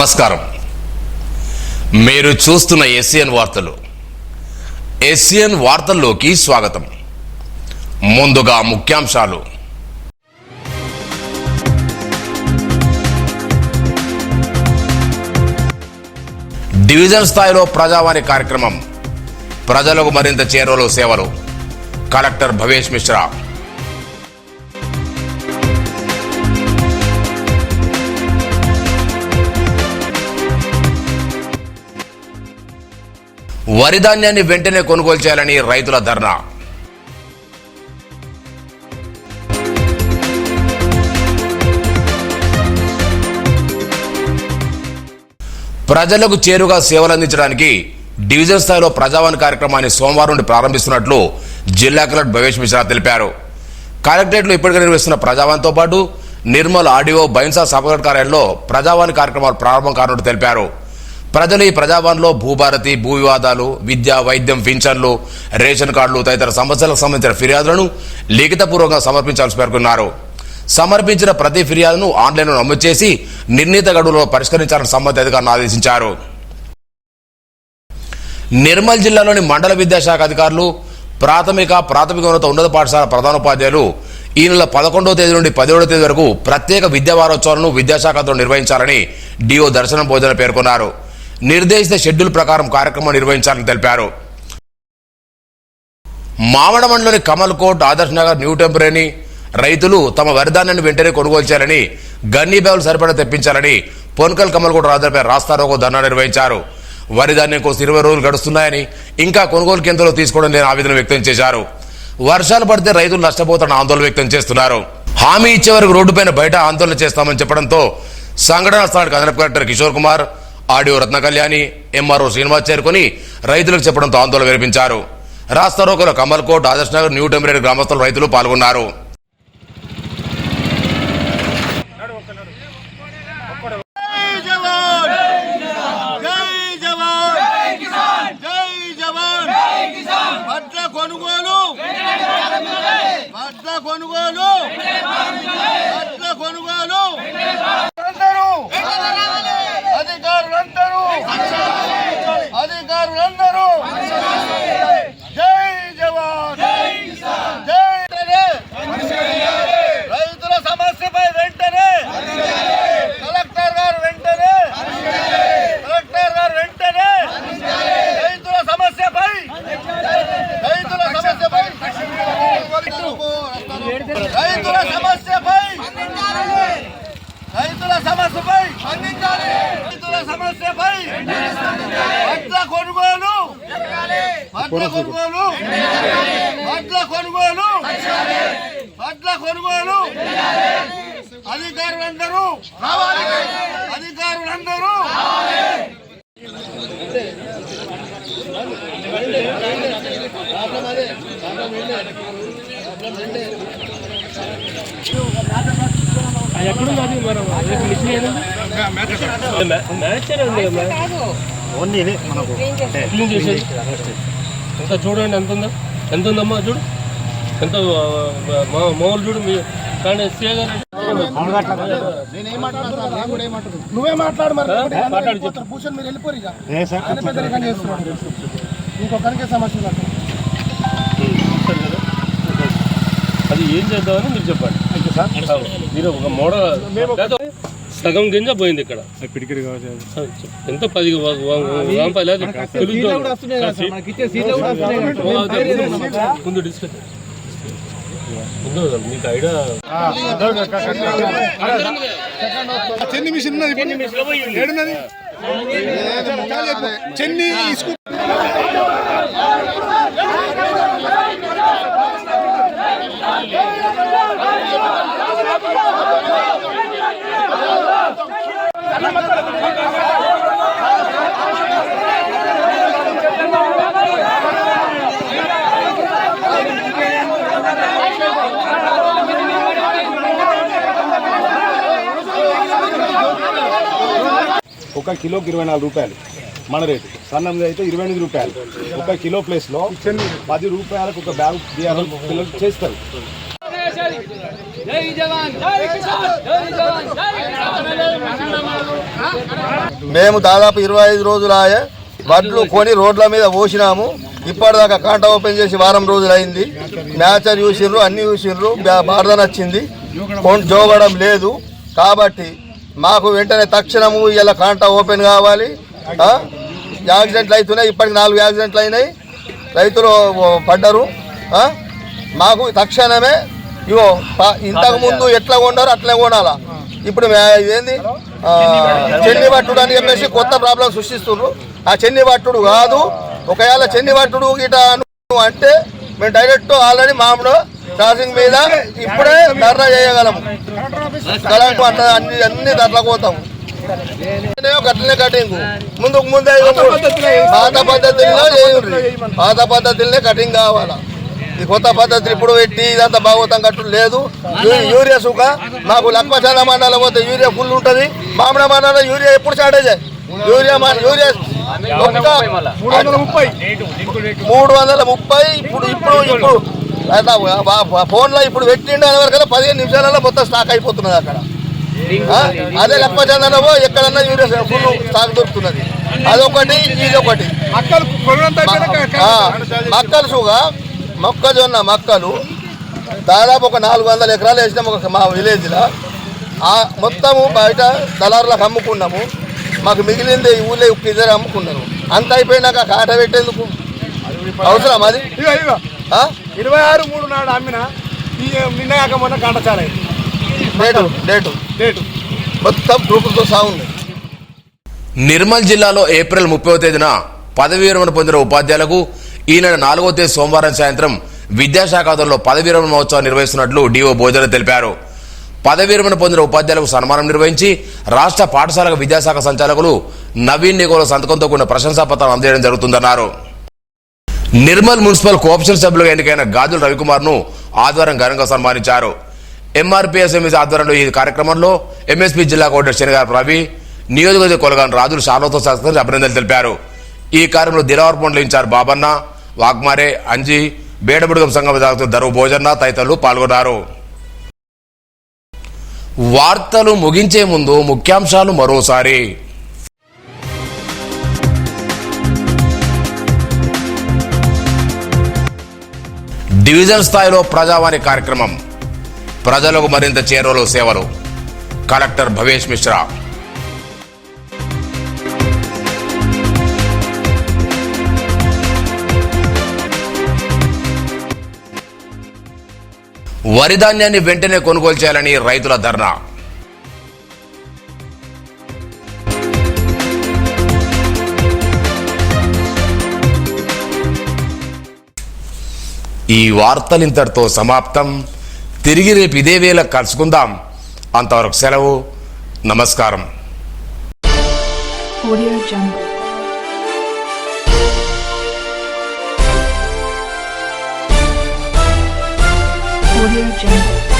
నమస్కారం. మీరు చూస్తున్న ఎస్సీఎన్ వార్తలు. ఎస్సీఎన్ వార్తల్లోకి స్వాగతం. ముందుగా ముఖ్యాంశాలు. డివిజన్ స్థాయిలో ప్రజావాణి కార్యక్రమం. ప్రజలకు మరింత చేరువలో సేవలు. కలెక్టర్ భవేష్ మిశ్రా. వరి ధాన్యాన్ని వెంటనే కొనుగోలు చేయాలని రైతుల ధర్నా. ప్రజలకు చేరుగా సేవలు అందించడానికి డివిజన్ స్థాయిలో ప్రజావాణి కార్యక్రమాన్ని సోమవారం నుండి ప్రారంభిస్తున్నట్లు జిల్లా కలెక్టర్ భవేష్ మిశ్రా తెలిపారు. కలెక్టరేట్లో ఇప్పటికే నిర్వహిస్తున్న ప్రజావాణితో పాటు నిర్మల్ ఆర్డీఓ బైన్సా సభగట్ కార్యాలయంలో ప్రజావాణి కార్యక్రమాలు ప్రారంభం కానున్నట్టు తెలిపారు. ప్రజలు ఈ ప్రజావాణిలో భూభారతి, భూ వివాదాలు, విద్య, వైద్యం, పింఛన్లు, రేషన్ కార్డులు తదితర సమస్యలకు సంబంధించిన ఫిర్యాదులను లిఖితపూర్వకంగా సమర్పించాల్సి పేర్కొన్నారు. సమర్పించిన ప్రతి ఫిర్యాదును ఆన్లైన్లో నమోదు చేసి నిర్ణీత గడువులో పరిష్కరించాలని సంబంధిత అధికారులను ఆదేశించారు. నిర్మల్ జిల్లాలోని మండల విద్యాశాఖ అధికారులు, ప్రాథమికోన్నత ఉన్నత పాఠశాల ప్రధానోపాధ్యాయులు ఈ నెల 11వ తేదీ నుండి 17వ తేదీ వరకు ప్రత్యేక విద్యా వారోత్సవాలను విద్యాశాఖతో నిర్వహించాలని డిఓ దర్శనం భోజన పేర్కొన్నారు. నిర్దేశిత షెడ్యూల్ ప్రకారం కార్యక్రమం నిర్వహించాలని తెలిపారు. మామడమండలోని కమల్ కోట్, ఆదర్శ్ నగర్, న్యూ టెంపరేని రైతులు తమ వరిధాన్యాన్ని వెంటనే కొనుగోలు చేయాలని, గన్నీ బ్యాగులు సరిపడా తెప్పించాలని పొన్కల్ కమల్ కోట్ రాజులపై రాస్తారోకో ధర్నా నిర్వహించారు. వరిధాన్యం కోసం 20 రోజులు గడుస్తున్నాయని, ఇంకా కొనుగోలు కేంద్రంలో తీసుకోవడం లేని ఆవేదన వ్యక్తం చేశారు. వర్షాలు పడితే రైతులు నష్టపోతారని ఆందోళన వ్యక్తం చేస్తున్నారు. హామీ ఇచ్చే వరకు రోడ్డుపైన బయట ఆందోళన చేస్తామని చెప్పడంతో సంఘటనా స్థలానికి అదనపు కలెక్టర్ కిషోర్ కుమార్, ఆర్డీఓ రత్న కళ్యాణి, ఎంఆర్ఓ శ్రీనివాస్ చేరుకుని రైతులకు చెప్పడంతో ఆందోళన వినిపించారు. రాస్తారోకోలో కమల్ కోట్, ఆదర్శ్ నగర్, న్యూ టెంపరేరీ గ్రామస్తులు రైతులు పాల్గొన్నారు. అధికారులందరూ ఎంత చూడండి, ఎంత ఉందమ్మా చూడు, ఎంత మామూలు చూడు. మీ కానీ నువ్వే మాట్లాడు, భూషణ్ మీరు వెళ్ళిపోరు. ఇంకొకరికే సమస్య అది ఏం చేద్దామని మీరు చెప్పండి. మీరు ఒక మోడల్ సగం గింజ పోయింది ఇక్కడ. ఎంత 10 ముందు డిస్కస్ మీకు ఐడియా చెన్ని మిషన్ ఏడున్నది. చెన్ని ఒక కిలోకి 24 రూపాయలు మన రేటు. సన్నం అయితే 28 రూపాయలు. ఒక కిలో ప్లేస్లో 10 రూపాయలకు ఒక బ్యాగ్ పిల్లలు చేస్తారు. మేము దాదాపు 25 రోజులు ఆయే వడ్లు కొని రోడ్ల మీద పోసినాము. ఇప్పటిదాకా కాంట ఓపెన్ చేసి వారం రోజులు అయింది. మ్యాచర్ చూసిండ్రు, అన్ని చూసిండ్రు, బాధ నచ్చింది, జోగడం లేదు. కాబట్టి మాకు వెంటనే తక్షణము ఇలా కాంట ఓపెన్ కావాలి. యాక్సిడెంట్లు అవుతున్నాయి, ఇప్పటికి 4 యాక్సిడెంట్లు అయినాయి, రైతులు పడ్డరు. మాకు తక్షణమే ఇగో ఇంతకు ముందు ఎట్లా కొన్నారు అట్లా కొనాలా. ఇప్పుడు ఏంది చెన్ని పట్టుడు అని చెప్పేసి కొత్త ప్రాబ్లం సృష్టిస్తున్నారు. ఆ చెన్ని పట్టుడు కాదు. ఒకవేళ చెన్ని పట్టుడు గిట అంటే మేము డైరెక్ట్ ఆల్రెడీ మామూలు క్రాసింగ్ మీద ఇప్పుడే ధర్నా చేయగలము. కరెంట్ అన్ని ధరల పోతాము. గట్లనే కటింగ్ ముందుకు ముందే పాత పద్ధతిలో చేయండి. పాత పద్ధతిలోనే కటింగ్ కావాలా. ఈ కొత్త పద్ధతులు ఇప్పుడు పెట్టి ఇదంతా భాగవతం కట్టు లేదు. యూరియా సుఖ మాకు లక్ష్మచాల మండలం పోతే యూరియా ఫుల్ ఉంటుంది. మామిడి మండలం యూరియా ఎప్పుడు స్టార్ట్ అయ్యాయి. యూరియా 330. ఇప్పుడు ఫోన్లో ఇప్పుడు పెట్టిండు అనే వరకు 15 నిమిషాలలో మొత్తం స్టాక్ అయిపోతున్నది అక్కడ. అదే లక్ష్మచందనవో ఎక్కడన్నా యూరియా ఫుల్ స్టాక్ దొరుకుతున్నది. అదొకటి ఇదొకటి. మక్కలు సుగా మొక్కజొన్న మక్కలు దాదాపు ఒక 400 ఎకరాలు వేసినాము మా విలేజ్లో. మొత్తము బయట దళారులకు అమ్ముకున్నాము. మాకు మిగిలింది ఈ ఊళ్ళో ఇద్దరు అమ్ముకున్నారు. అంత అయిపోయినాక కాట పెట్టేందుకు అవసరం అది. 26/3 నాడు అమ్మిన నిన్నగాక మొన్న కాట చాలా డేటు మొత్తం గ్రూపులతో సాగుంది. నిర్మల్ జిల్లాలో ఏప్రిల్ 30వ తేదీన పదవీ విరమణ పొందిన ఉపాధ్యాయులకు ఈ నెల 4వ తేదీ సోమవారం సాయంత్రం విద్యాశాఖ ఆధ్వర్యంలో పదవీ విరమణ మహోత్సవం నిర్వహిస్తున్నట్లు డిఓ భోజన తెలిపారు. పదవీ విరమణ పొందిన ఉపాధ్యాయులకు సన్మానం నిర్వహించి రాష్ట్ర పాఠశాల విద్యాశాఖ సంచాలకులు నవీన్ నిగోల సంతకంతో కూడిన ప్రశంసా పత్రం అందజేయడం జరుగుతుందన్నారు. నిర్మల్ మున్సిపల్ కోఆప్షన్ సభ్యులుగా ఎన్నికైన గాజుల రవికుమార్ ను ఆదివారం ఘనంగా సన్మానించారు. ఎంఆర్పీఎస్ఎంఈ ఆధ్వర్యంలో ఈ కార్యక్రమంలో ఎంఎస్పీ జిల్లా కోఆర్డినేటర్ శనిగారు రవి, నియోజకవర్గ కొలగాని రాజులు షాలోతో సత్కరించి అభినందనలు తెలిపారు. ఈ కార్యక్రమంలో దిలవర్పండ్ల ఇన్ఛార్జ్ బాబన్న, వాగ్మారే, అంజీ, బేడబుడుగం సంఘం దరువు భోజన్న తదితరులు పాల్గొన్నారు. వార్తలు ముగించే ముందు ముఖ్యాంశాలు మరోసారి. డివిజన్ స్థాయిలో ప్రజావాణి కార్యక్రమం, ప్రజలకు మరింత చేరువలో సేవలు. కలెక్టర్ భవేష్ మిశ్రా. వరి ధాన్యాన్ని వెంటనే కొనుగోలు చేయాలని రైతుల ధర్నా. ఈ వార్తలు ఇంతటితో సమాప్తం. తిరిగి రేపు ఇదే వేళ కలుసుకుందాం. అంతవరకు సెలవు. నమస్కారం. Audio Jungle. Audio Jungle.